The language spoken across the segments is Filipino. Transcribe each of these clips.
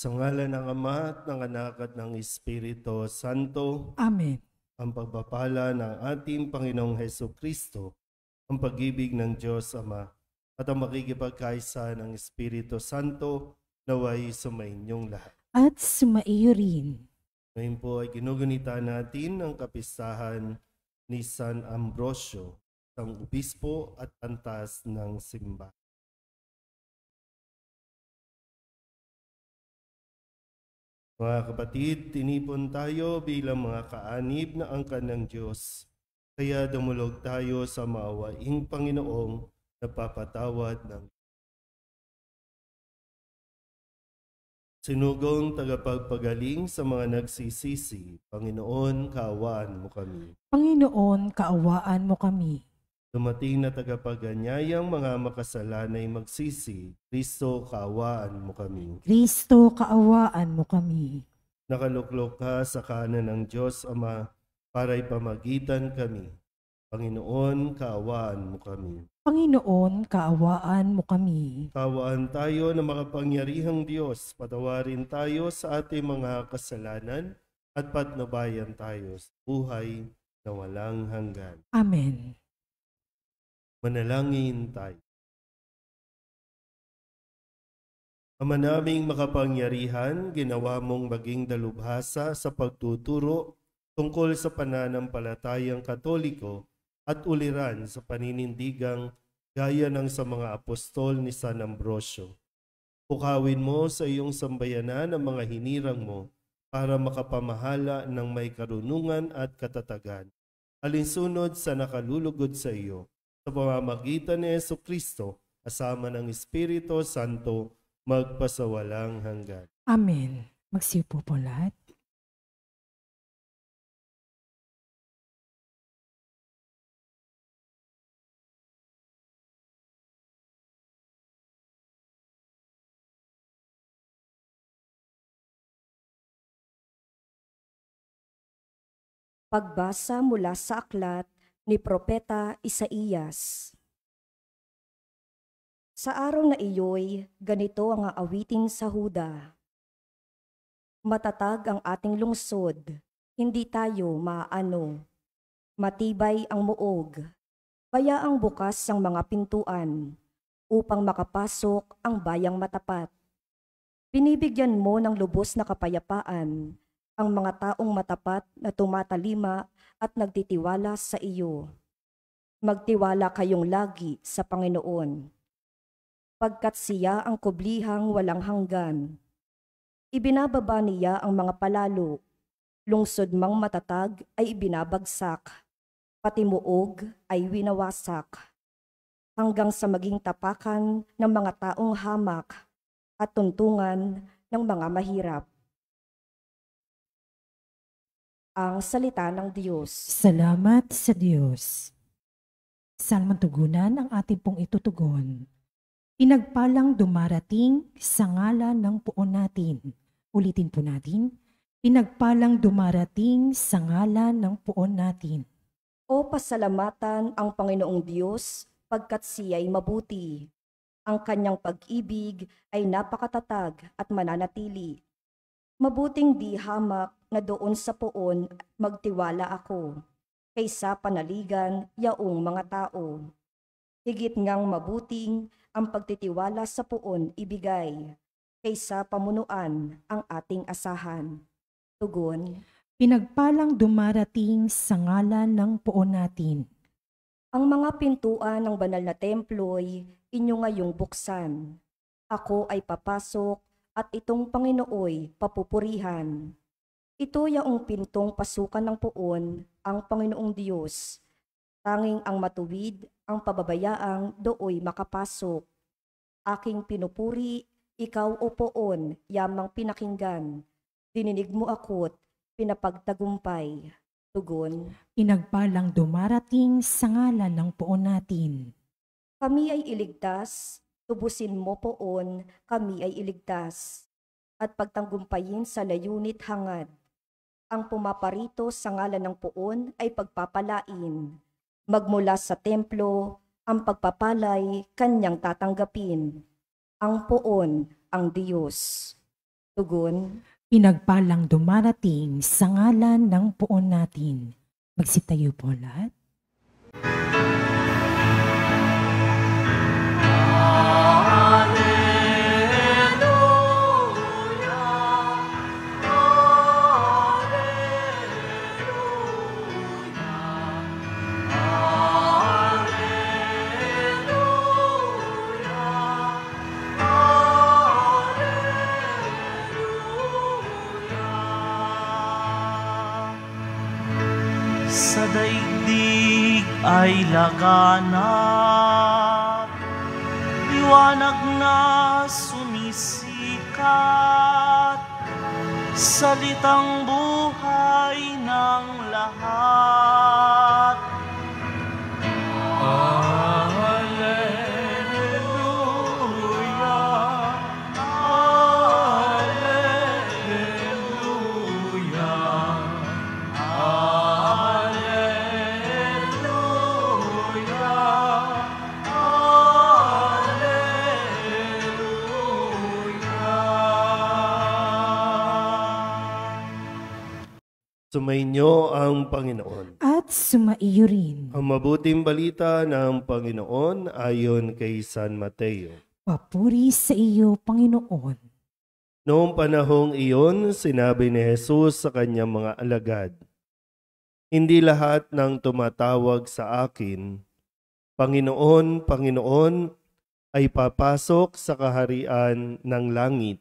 Sa ngalan ng Ama at ng Anak at ng Espiritu Santo, Amen. ang pagpapala ng ating Panginoong Hesukristo, ang pag-ibig ng Diyos Ama, at ang makikipagkaisa ng Espiritu Santo naway sumainyong lahat. At sumaiyo rin. Ngayon po ay ginugunita natin ang kapistahan ni San Ambrosio, ang obispo at antas ng simbahan. Mga kapatid, tinipon tayo bilang mga kaanib na angkan ng Diyos. Kaya dumulog tayo sa maawaing Panginoong napapatawad ng sinugong tagapagpagaling sa mga nagsisisi. Panginoon, kaawaan mo kami. Panginoon, kaawaan mo kami. Dumating na tagapaganyayang mga makasalanay magsisi. Kristo, kaawaan mo kami. Kristo, kaawaan mo kami. Nakaluklok ka sa kanan ng Diyos Ama para ipamagitan kami. Panginoon, kaawaan mo kami. Panginoon, kaawaan mo kami. Kaawaan tayo na makapangyarihang Diyos. Patawarin tayo sa ating mga kasalanan at patnubayan tayo sa buhay na walang hanggan. Amen. Manalangin tayo. Ama naming makapangyarihan, ginawa mong maging dalubhasa sa pagtuturo tungkol sa pananampalatayang Katoliko at uliran sa paninindigang gaya ng sa mga apostol ni San Ambrosio. Pukawin mo sa iyong sambayanan ang mga hinirang mo para makapamahala ng may karunungan at katatagan, alinsunod sa nakalulugod sa iyo, sa pamamagitan ni Jesucristo, kasama ng Espiritu Santo, magpasawalang hanggan. Amen. Magsiupo po lahat. Pagbasa mula sa aklat ni Propeta Isaías. Sa araw na iyo'y ganito ang aawitin sa Huda. Matatag ang ating lungsod, hindi tayo maaano. Matibay ang muog, kaya ang bukas ang mga pintuan, upang makapasok ang bayang matapat. Binibigyan mo ng lubos na kapayapaan ang mga taong matapat na tumatalima at nagtitiwala sa iyo. Magtiwala kayong lagi sa Panginoon, pagkat siya ang kublihang walang hanggan. Ibinababa niya ang mga palalo, lungsod mang matatag ay ibinabagsak, pati muog ay winawasak, hanggang sa maging tapakan ng mga taong hamak at tuntungan ng mga mahirap. Ang salita ng Diyos. Salamat sa Diyos. Saan man tugunan ang ating pong itutugon? Pinagpalang dumarating sa ngalan ng poon natin. Ulitin po natin. Pinagpalang dumarating sa ngalan ng poon natin. O pasalamatan ang Panginoong Diyos, pagkat siya'y mabuti. Ang kanyang pag-ibig ay napakatatag at mananatili. Mabuting di hamak na doon sa poon magtiwala ako, kaysa panaligan yaong mga tao. Higit ngang mabuting ang pagtitiwala sa poon ibigay, kaysa pamunuan ang ating asahan. Tugon. Pinagpalang dumarating sa ngalan ng poon natin. Ang mga pintuan ng banal na templo'y inyo ngayong buksan. Ako ay papasok at itong Panginooy papupurihan. Ito yaong pintong pasukan ng poon, ang Panginoong Diyos. Tanging ang matuwid, ang pababayaang dooy makapasok. Aking pinupuri, ikaw o poon, yamang pinakinggan. Dininig mo ako't pinapagtagumpay. Tugon. Pinagpalang dumarating sa ngalan ng poon natin. Kami ay iligtas, tubusin mo poon, kami ay iligtas. At pagtanggumpayin sa layunit hangad. Ang pumaparito sa ngalan ng poon ay pagpapalain. Magmula sa templo, ang pagpapalay kanyang tatanggapin. Ang poon, ang Diyos. Tugon, Pinagpalang dumarating sa ngalan ng poon natin. Magsitayo po lahat. Sa daigdig ay laganap, liwanag na sumisikat, salitang buhay ng lahat. Sumainyo ang Panginoon. At sumaiyo rin. Ang mabuting balita ng Panginoon ayon kay San Mateo. Papuri sa iyo, Panginoon. Noong panahong iyon, sinabi ni Jesus sa kanyang mga alagad, "Hindi lahat ng tumatawag sa akin, Panginoon, Panginoon, ay papasok sa kaharian ng langit,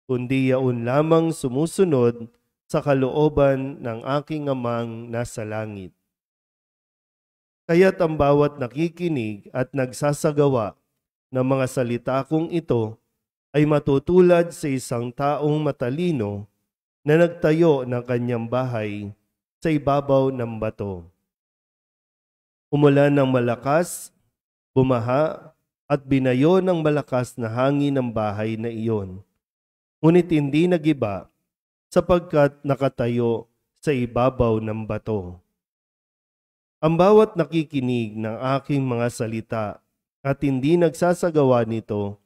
kundi yaon lamang sumusunod sa kalooban ng aking Amang nasa langit. Kaya't ang bawat nakikinig at nagsasagawa ng mga salita kong ito ay matutulad sa isang taong matalino na nagtayo ng kanyang bahay sa ibabaw ng bato. Umulan ng malakas, bumaha at binayo ng malakas na hangin ang bahay na iyon. Ngunit hindi nagiba sapagkat nakatayo sa ibabaw ng bato. Ang bawat nakikinig ng aking mga salita at hindi nagsasagawa nito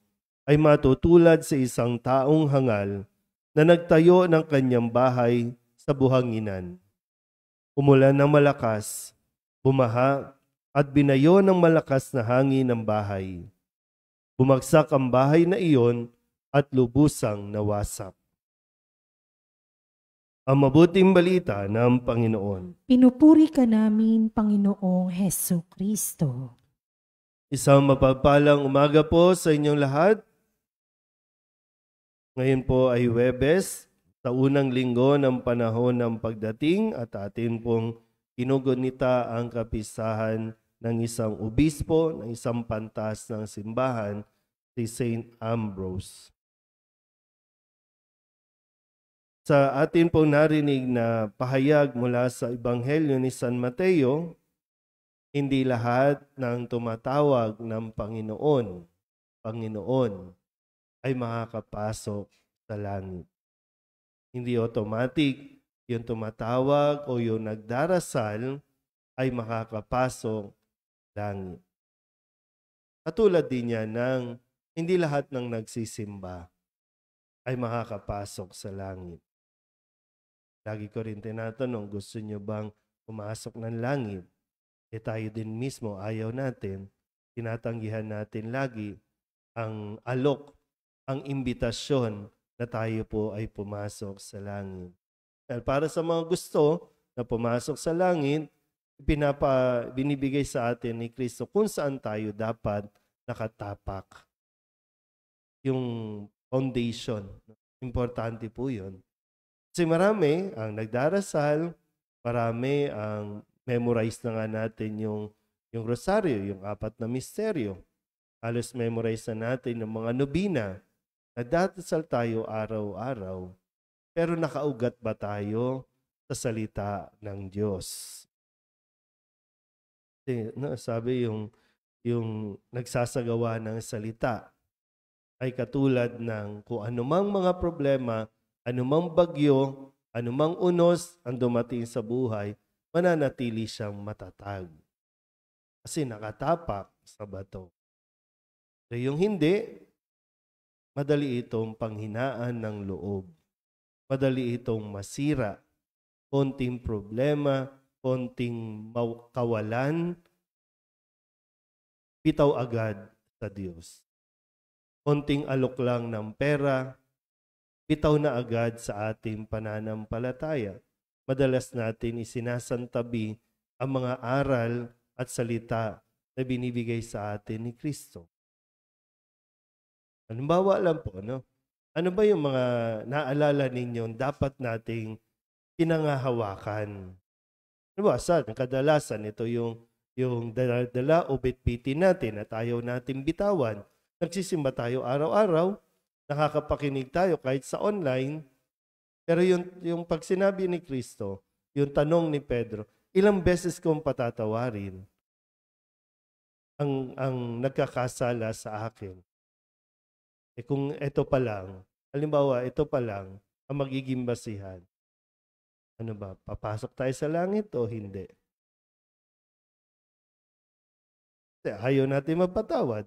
ay matutulad sa isang taong hangal na nagtayo ng kanyang bahay sa buhanginan. Umulan ng malakas, bumaha at binayo ng malakas na hangin ang bahay. Bumagsak ang bahay na iyon at lubusang nawasak." Ang mabuting balita ng Panginoon. Pinupuri ka namin, Panginoong Heso Kristo. Isang mapagpalang umaga po sa inyong lahat. Ngayon po ay Huwebes, sa unang linggo ng panahon ng pagdating at atin pong ginugunita ang kapistahan ng isang obispo, ng isang pantas ng simbahan, si Saint Ambrose. Sa atin pong narinig na pahayag mula sa Ebanghelyo ni San Mateo, hindi lahat ng tumatawag ng Panginoon, Panginoon, ay makakapasok sa langit. Hindi automatic yung tumatawag o yung nagdarasal ay makakapasok sa langit. Katulad din yan ng hindi lahat ng nagsisimba ay makakapasok sa langit. Lagi ko rin tinatanong, gusto nyo bang pumasok ng langit? Tayo din mismo, ayaw natin. Tinatanggihan natin lagi ang alok, ang imbitasyon na tayo po ay pumasok sa langit. Dahil para sa mga gusto na pumasok sa langit, binibigay sa atin ni Kristo kung saan tayo dapat nakatapak. Yung foundation, importante po yun. Kasi marami ang nagdarasal, marami ang memorize na nga natin yung rosaryo, yung 4 na misteryo. Halos memorize na natin yung mga nobina. Nagdadasal tayo araw-araw. Pero nakaugat ba tayo sa salita ng Diyos? Sabi yung nagsasagawa ng salita ay katulad ng kung anumang mga problema, anumang bagyo, anumang unos ang dumating sa buhay, mananatili siyang matatag. Kasi nakatapak sa bato. So yung hindi, madali itong panghinaan ng loob. Madali itong masira. Konting problema, konting kawalan, bitaw agad sa Diyos. Konting alok lang ng pera, bitaw na agad sa ating pananampalataya. Madalas natin isinasantabi ang mga aral at salita na binibigay sa atin ni Kristo. Halimbawa lang po, no? Ano ba yung mga naalala ninyo dapat nating pinangahawakan? Ano ba, kadalasan ito yung dala o bitbitin natin at ayaw natin bitawan. Nagsisimba tayo araw-araw, nakakapakinig tayo kahit sa online, pero yung pag sinabi ni Kristo, yung tanong ni Pedro, ilang beses kong patatawarin ang nagkakasala sa akin? Kung ito pa lang, halimbawa, ito pa lang ang magiging basihan. Ano ba, papasok tayo sa langit o hindi? Kasi ayaw natin magpatawad.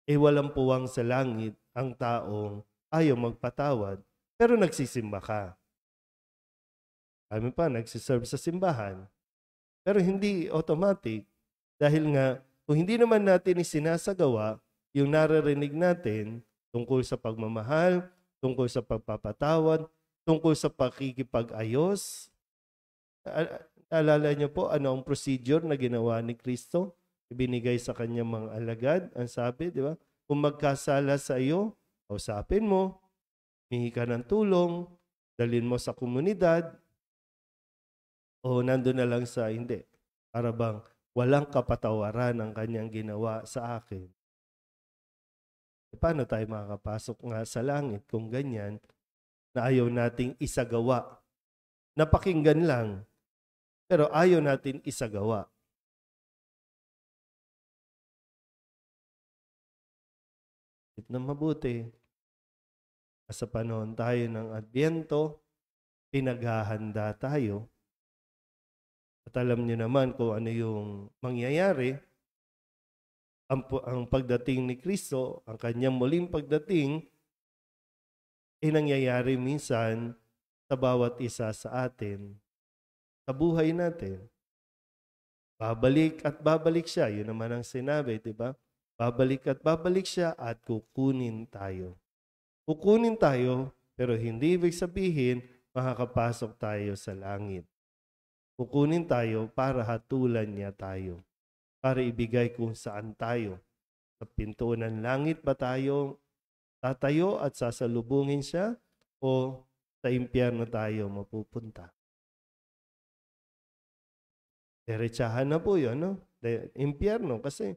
Walang puwang sa langit ang taong ayaw magpatawad, pero nagsisimba ka. Kami pa, nagsiserve sa simbahan. Pero hindi automatic. Dahil nga, kung hindi naman natin isinasagawa yung naririnig natin tungkol sa pagmamahal, tungkol sa pagpapatawad, tungkol sa pakikipag-ayos. Alala niyo po ano ang procedure na ginawa ni Kristo? Ibinigay sa kanyang mga alagad. Ang sabi, di ba? Kung magkasala sa iyo, kausapin mo, hihingi ka ng tulong, dalhin mo sa komunidad, o nandun na lang sa hindi. Para bang walang kapatawaran ang kanyang ginawa sa akin. Paano tayo makakapasok nga sa langit kung ganyan na ayaw nating isagawa? Napakinggan lang, pero ayaw natin isagawa. Isip na mabuti. Sa panahon tayo ng Adbyento, pinaghahanda tayo. At alam niyo naman kung ano yung mangyayari. Ang pagdating ni Kristo, ang kanyang muling pagdating, nangyayari minsan sa bawat isa sa atin, sa buhay natin. Babalik at babalik siya. Yun naman ang sinabi, di ba? Babalik at babalik siya at kukunin tayo. Kukunin tayo, pero hindi ibig sabihin makakapasok tayo sa langit. Kukunin tayo para hatulan niya tayo. Para ibigay kung saan tayo. Sa pinto ng langit ba tayo tatayo at sasalubungin siya o sa impyerno tayo mapupunta? Diretsahan na po yun, no? Impyerno kasi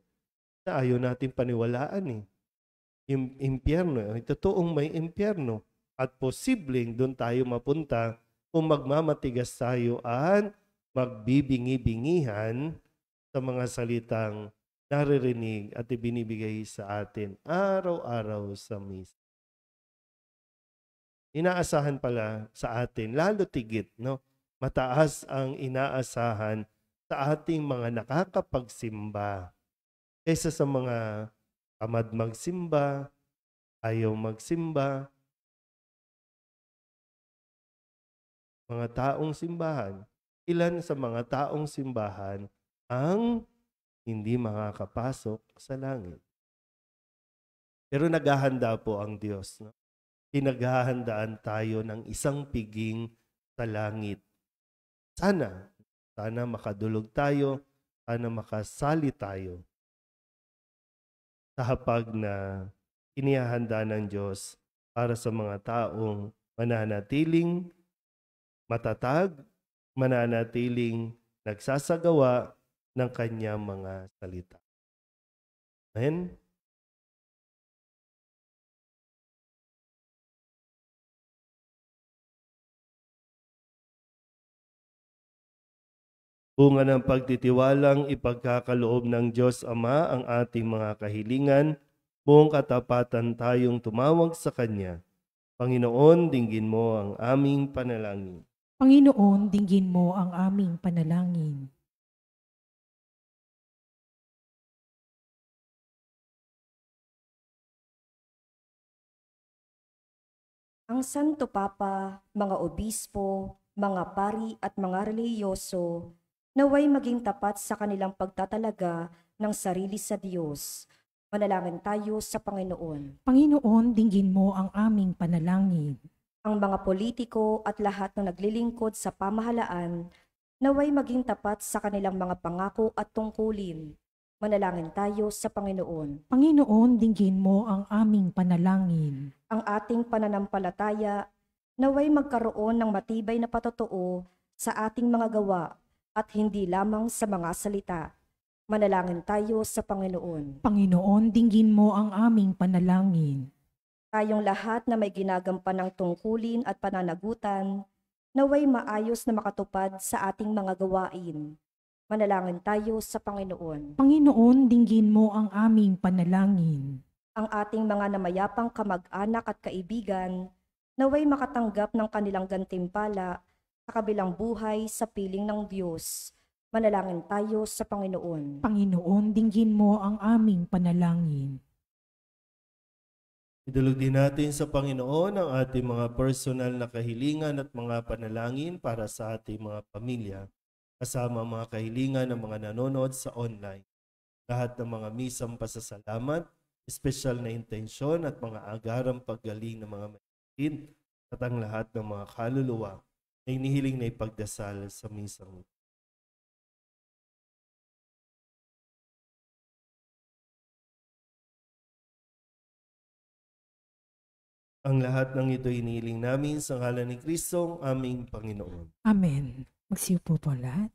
ayaw natin paniwalaan eh. Impyerno, totoong may impyerno at posibleng doon tayo mapunta kung magmamatigas tayo at magbibingi-bingihan sa mga salitang naririnig at ibinibigay sa atin araw-araw sa misa. Inaasahan pala sa atin, lalo tigit, no? Mataas ang inaasahan sa ating mga nakakapagsimba kaysa sa mga tamad magsimba, ayaw magsimba, mga taong simbahan. Ilan sa mga taong simbahan ang hindi makakapasok sa langit. Pero naghahanda po ang Diyos. No? Pinaghahandaan tayo ng isang piging sa langit. Sana makadulog tayo, sana makasali tayo sa hapag na inihahanda ng Diyos para sa mga taong mananatiling matatag, mananatiling nagsasagawa ng kanyang mga salita. Amen? Bunga ng pagtitiwalang ipagkakaloob ng Diyos Ama ang ating mga kahilingan, buong katapatan tayong tumawag sa Kanya. Panginoon, dinggin mo ang aming panalangin. Panginoon, dinggin mo ang aming panalangin. Ang Santo Papa, mga obispo, mga pari at mga relihiyoso, naway maging tapat sa kanilang pagtatalaga ng sarili sa Diyos. Manalangin tayo sa Panginoon. Panginoon, dinggin mo ang aming panalangin. Ang mga politiko at lahat na naglilingkod sa pamahalaan, naway maging tapat sa kanilang mga pangako at tungkulin. Manalangin tayo sa Panginoon. Panginoon, dinggin mo ang aming panalangin. Ang ating pananampalataya, naway magkaroon ng matibay na patotoo sa ating mga gawa at hindi lamang sa mga salita. Manalangin tayo sa Panginoon. Panginoon, dinggin mo ang aming panalangin. Tayong lahat na may ginagampan ng tungkulin at pananagutan, naway maayos na makatupad sa ating mga gawain. Manalangin tayo sa Panginoon. Panginoon, dinggin mo ang aming panalangin. Ang ating mga namayapang kamag-anak at kaibigan, naway makatanggap ng kanilang gantimpala sa kabilang buhay sa piling ng Diyos. Manalangin tayo sa Panginoon. Panginoon, dinggin mo ang aming panalangin. Idulog din natin sa Panginoon ang ating mga personal na kahilingan at mga panalangin para sa ating mga pamilya, kasama ang mga kahilingan ng mga nanonood sa online. Lahat ng mga misang pasasalamat, espesyal na intensyon at mga agarang paggaling ng mga maitin at ang lahat ng mga kaluluwa ay nihiling na ipagdasal sa misang. Ang lahat ng ito hinihiling namin sa ngalan ni Kristong aming Panginoon. Amen. Magsiupo po lahat.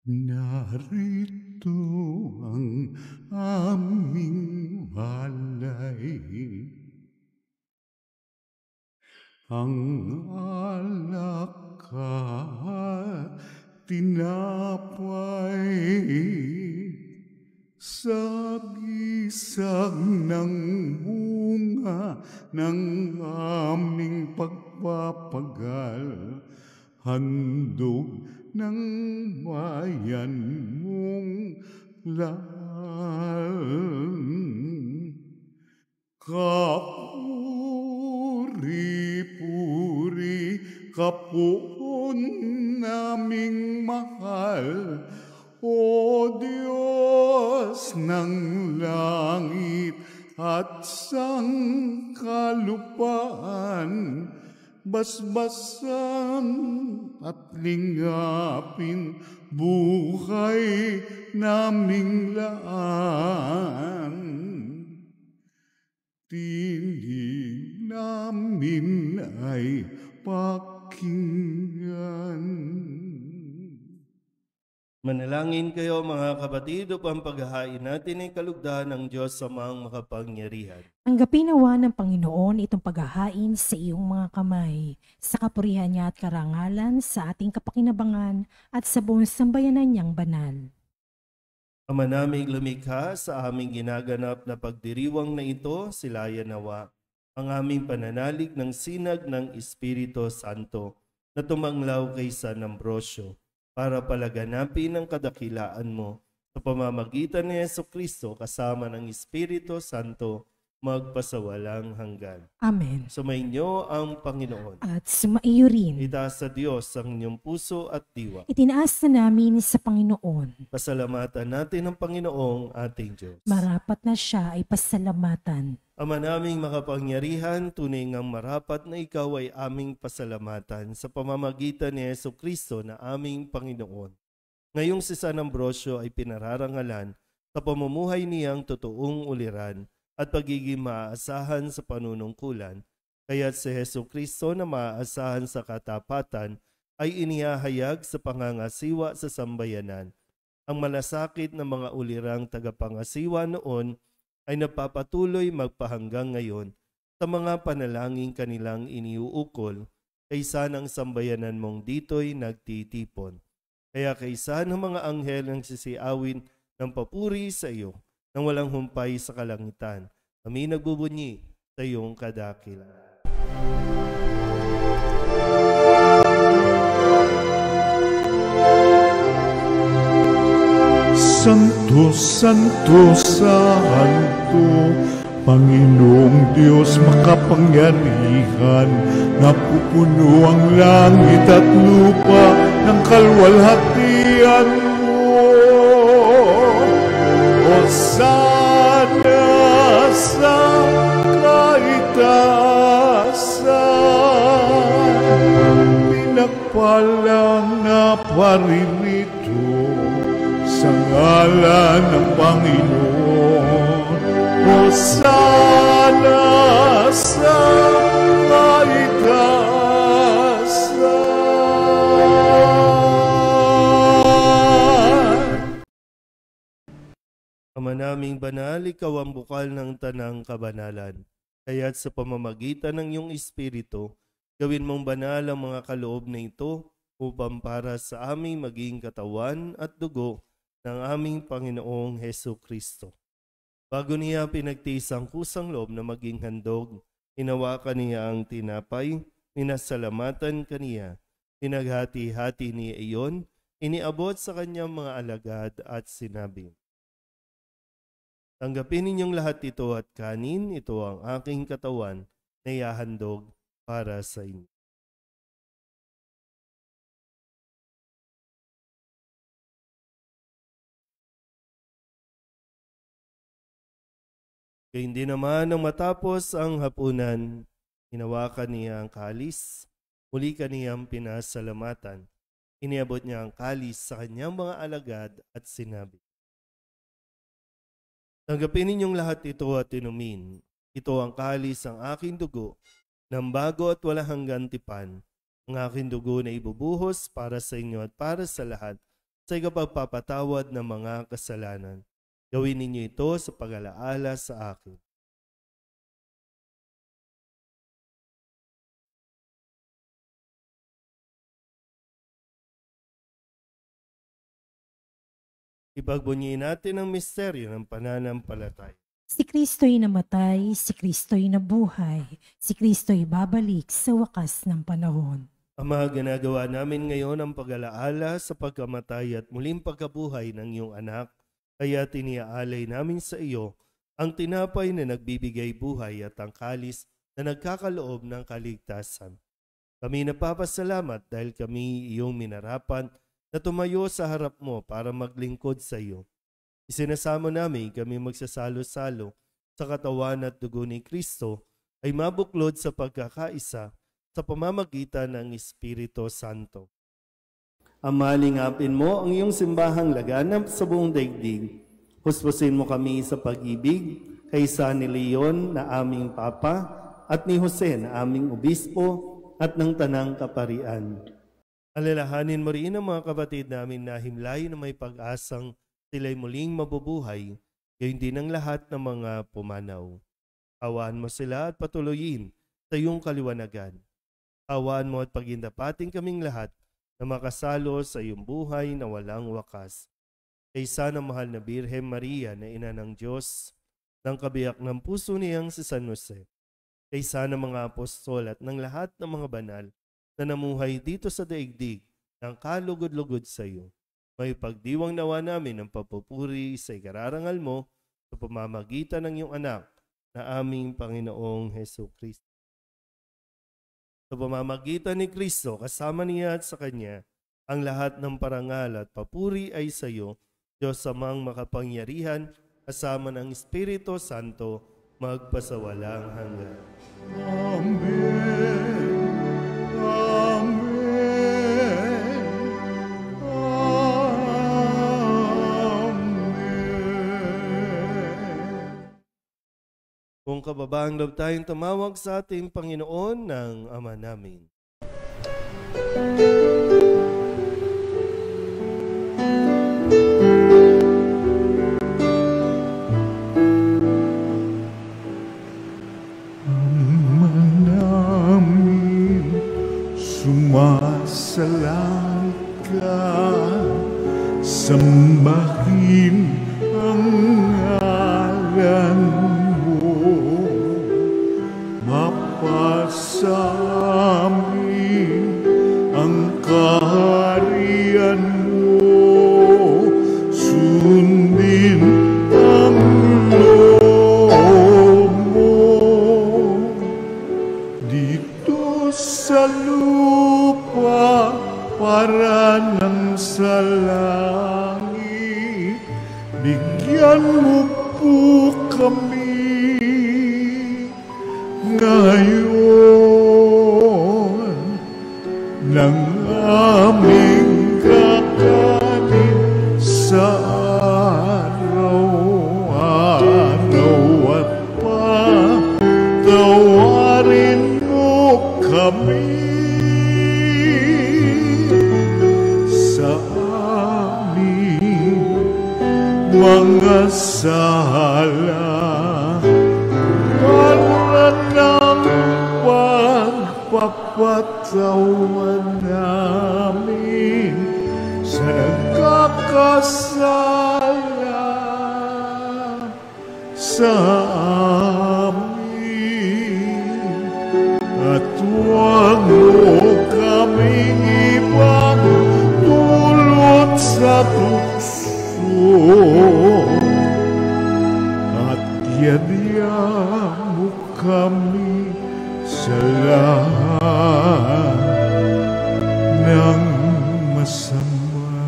Narito ang aming walay, ang alak at tinapay, sagisag ng bunga ng aming pagpapagal, handog ng bayan mong lahal. Kapuri-puri ka po naming mahal, O Diyos ng langit at sangkalupaan, basbasan at lingapin buhay naming laan. Tinig namin ay pakinggan. Manalangin kayo mga kapatid upang paghahain natin ay kalugdan ng Diyos sa mga makapangyarihan. Tanggapin nawa ng Panginoon itong paghahain sa iyong mga kamay, sa kapurihan niya at karangalan, sa ating kapakinabangan at sa buong sambayanan niyang banal. Ama naming lumikha, sa aming ginaganap na pagdiriwang na ito, silayan nawa ang aming pananalig ng sinag ng Espiritu Santo na tumanglaw kay San Ambrosio, para palaganapin ang kadakilaan mo sa pamamagitan ni Jesucristo kasama ng Espiritu Santo magpasawalang hanggan. Amen. Sumainyo ang Panginoon. At sumaiyo rin. Itaas sa Diyos ang inyong puso at diwa. Itinaas na namin sa Panginoon. Pasalamatan natin ang Panginoong ating Diyos. Marapat na siya ay pasalamatan. Ama naming makapangyarihan, tunay ngang marapat na ikaw ay aming pasalamatan sa pamamagitan ni Jesucristo na aming Panginoon. Ngayong si San Ambrosio ay pinararangalan sa pamumuhay niyang totoong uliran at pagiging maaasahan sa panunungkulan, kaya't si Jesucristo na maaasahan sa katapatan ay inihahayag sa pangangasiwa sa sambayanan. Ang malasakit ng mga ulirang tagapangasiwa noon ay napapatuloy magpahanggang ngayon sa mga panalangin kanilang iniuukol, kaysa ng sambayanan mong dito'y nagtitipon. Kaya kaysa ng mga anghel ang sisiawin ng papuri sa iyo, nang walang humpay sa kalangitan, kami nagbubunyi sa iyong kadakilan. Santo, Santo, Santo, Panginoong Diyos makapangyarihan, napupuno ang langit at lupa ng kalwalhatian mo. Hosana sa kaitaasan, pinagpalang na paririto sa ngalan ng Panginoon. Hosana sa kaitaasan. Ama naming banal, ikaw ang bukal ng tanang kabanalan. Kaya't sa pamamagitan ng iyong Espiritu, gawin mong banal ang mga kaloob na ito upang para sa aming maging katawan at dugo ng aming Panginoong Hesu Kristo. Bago niya pinagtiis ang kusang loob na maging handog, hinawakan niya ang tinapay, minasalamatan kaniya, pinaghati-hati niya iyon, iniabot sa kanyang mga alagad at sinabi, "Tanggapin ninyong lahat ito at kanin, ito ang aking katawan na ihahandog para sa inyo." Gayun din naman nang matapos ang hapunan, hinawakan niya ang kalis, muli kaniyang pinasalamatan. Iniabot niya ang kalis sa kanyang mga alagad at sinabi, "Tanggapin ninyong lahat ito at inumin. Ito ang kalis ang aking dugo, ng bago at walang hanggang tipan. Ang aking dugo na ibubuhos para sa inyo at para sa lahat sa ikapagpapatawad ng mga kasalanan. Gawin ninyo ito sa pag-alaala sa akin." Ipagbunyiin natin ang misteryo ng pananampalataya. Si Kristo'y namatay, si Kristo'y nabuhay, si Kristo'y babalik sa wakas ng panahon. Ama, ginagawa namin ngayon ang pag-alaala sa pagkamatay at muling pagkabuhay ng iyong anak, kaya tiniaalay namin sa iyo ang tinapay na nagbibigay buhay at ang kalis na nagkakaloob ng kaligtasan. Kami napapasalamat dahil kami iyong minarapan na tumayo sa harap mo para maglingkod sa iyo. Isinasamo namin kami magsasalo-salo sa katawan at dugo ni Kristo ay mabuklod sa pagkakaisa sa pamamagitan ng Espiritu Santo. Ama, lingapin mo ang iyong simbahang laganap sa buong daigdig. Huspusin mo kami sa pag-ibig kay San Leon na aming Papa at ni Jose na aming Obispo at ng Tanang Kaparian. Alalahanin mo rin ang mga kapatid namin na himlay na may pag-asang sila'y muling mabubuhay, gayon din ang lahat ng mga pumanaw. Awaan mo sila at patuloyin sa iyong kaliwanagan. Awaan mo at pagindapating kaming lahat na makasalo sa iyong buhay na walang wakas. Kaysa ng mahal na Birhen Maria na ina ng Diyos, ng kabiyak ng puso niyang si San Jose, kaysa ng mga apostol at ng lahat ng mga banal na namuhay dito sa daigdig ng kalugod-lugod sa iyo. May pagdiwang nawa namin ang papupuri sa ikararangal mo sa pamamagitan ng iyong anak na aming Panginoong Hesu Kristo. Sa pamamagitan ni Kristo, kasama niya at sa Kanya, ang lahat ng parangal at papuri ay sa iyo, Diyos Amang makapangyarihan, kasama ng Espiritu Santo, magpasawalang hanggan. Amen. Amen. Kung kababaang loob tayong tumawag sa ating Panginoon ng Ama namin. Ama namin, sumasalangit ka, sambahin ang ngalan mo, mapasamin bigyan mo po kami ngayon ng aming kakanin sa araw-araw at patawarin mo kami sa aming mga sala para ng pagpapatawan namin sa nagkakasala sa amin at huwag mo kaming ipagdulot sa tukso at yadya mo kami sa lahat ng masama.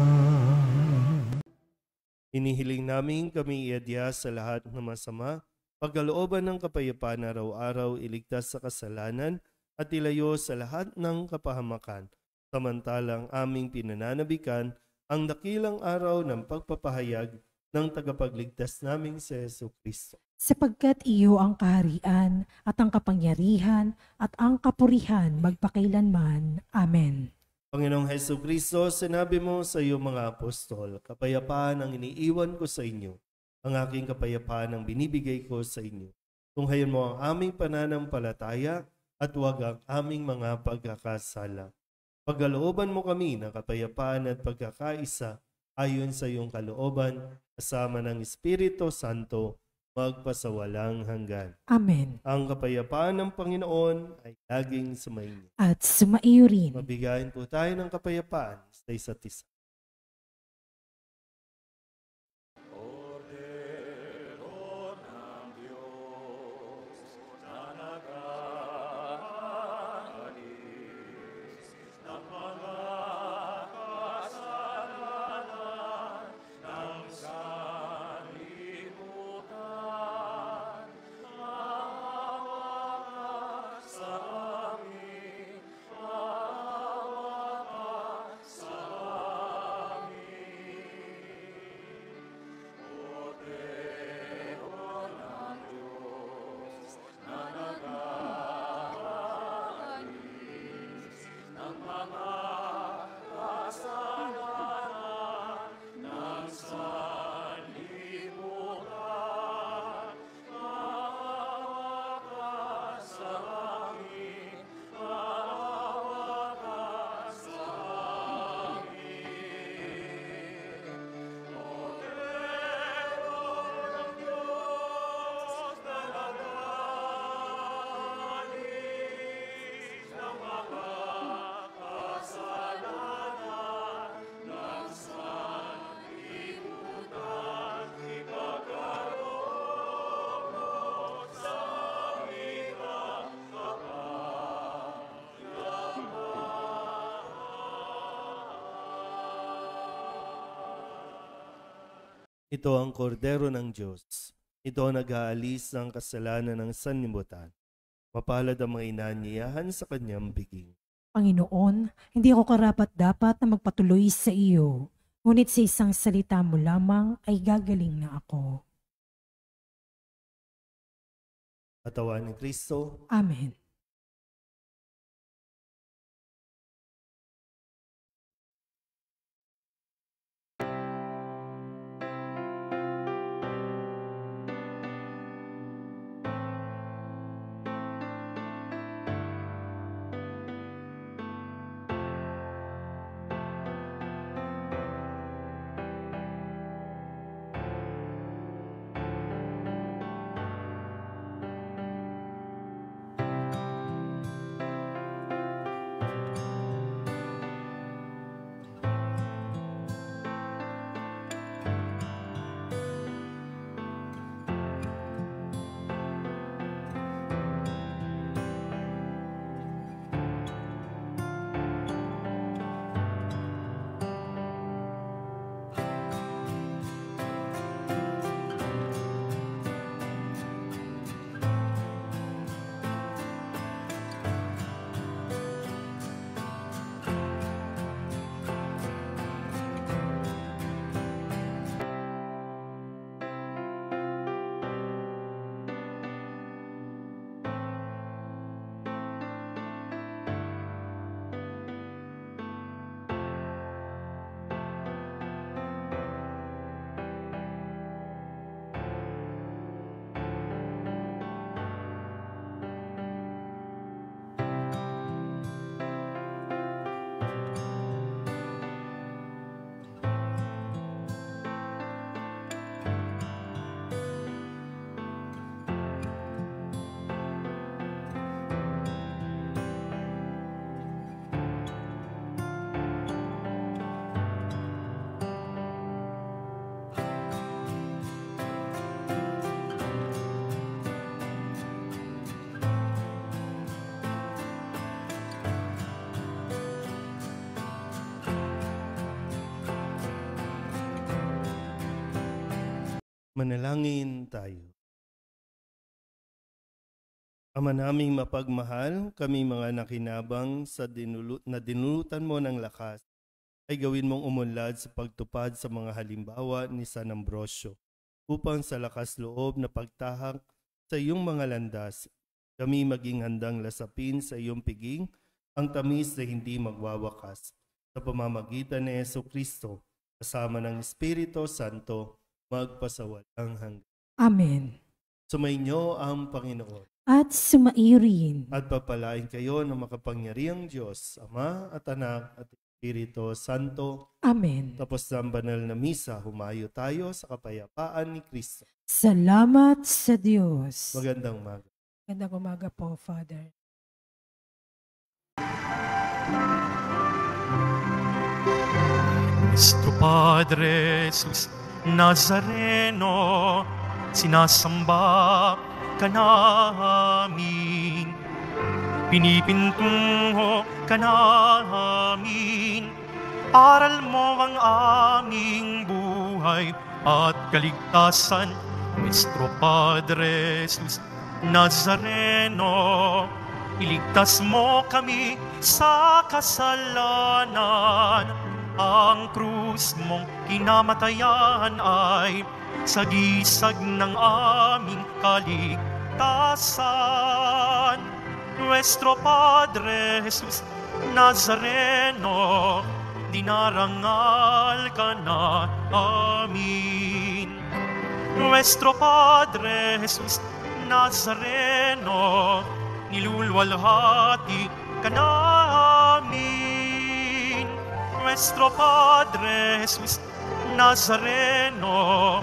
Hinihiling namin kami iadya sa lahat ng masama, pagkalooban ng kapayapaan araw-araw, iligtas sa kasalanan at ilayo sa lahat ng kapahamakan. Samantalang aming pinananabikan ang dakilang araw ng pagpapahayag ng tagapagligtas naming si Jesucristo. Sapagkat iyo ang kaharian at ang kapangyarihan at ang kapurihan magpakailanman. Amen. Panginoong Jesucristo, sinabi mo sa iyong mga apostol, kapayapaan ang iniiwan ko sa inyo, ang aking kapayapaan ang binibigay ko sa inyo. Tunghayan mo ang aming pananampalataya at huwag ang aming mga pagkakasala. Pagkalooban mo kami ng kapayapaan at pagkakaisa ayon sa iyong kalooban, kasama ng Espiritu Santo, magpasawalang hanggan. Amen. Ang kapayapaan ng Panginoon ay laging sumainyo. At sumaiyo rin. Mabigayin po tayo ng kapayapaan sa isa't isa. Ito ang kordero ng Diyos. Ito ang nag-aalis ng kasalanan ng sanlibutan. Mapalad ang mga inanyayahan sa kanyang biging. Panginoon, hindi ako karapat-dapat na magpatuloy sa iyo, ngunit sa isang salita mo lamang ay gagaling na ako. Katawan ni Kristo. Amen. Manalangin tayo. Ama naming mapagmahal, kami mga nakinabang sa dinulutan mo ng lakas, ay gawin mong umunlad sa pagtupad sa mga halimbawa ni San Ambrosio, upang sa lakas loob na pagtahak sa iyong mga landas, kami maging handang lasapin sa iyong piging ang tamis na hindi magwawakas, sa pamamagitan ni Jesucristo, kasama ng Espiritu Santo, magpasawalang hanggan. Amen. Sumainyo ang Panginoon. At sumaiyo rin. At papalain kayo ng makapangyarihang Diyos, Ama at Anak at Espiritu Santo. Amen. Tapos ng banal na misa, humayo tayo sa kapayapaan ni Kristo. Salamat sa Diyos. Magandang umaga. Magandang umaga po, Father. Nuestro Padre Jesus Nazareno, sinasamba ka namin, pinipintungo ka namin, aral mo ang aming buhay at kaligtasan. Nuestro Padre Jesus Nazareno, iligtas mo kami sa kasalanan. Ang krus mong kinamatayan ay sagisag ng aming kaligtasan. Nuestro Padre Jesus Nazareno, dinarangal ka na amin. Nuestro Padre Jesus Nazareno, nilulwalhati ka namin. Nuestro Padre Jesus Nazareno,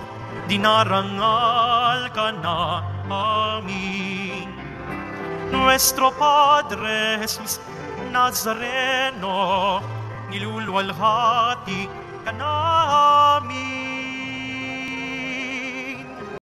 dinarangal ka na amin. Nuestro Padre Jesus Nazareno, nilulwalhati ka namin.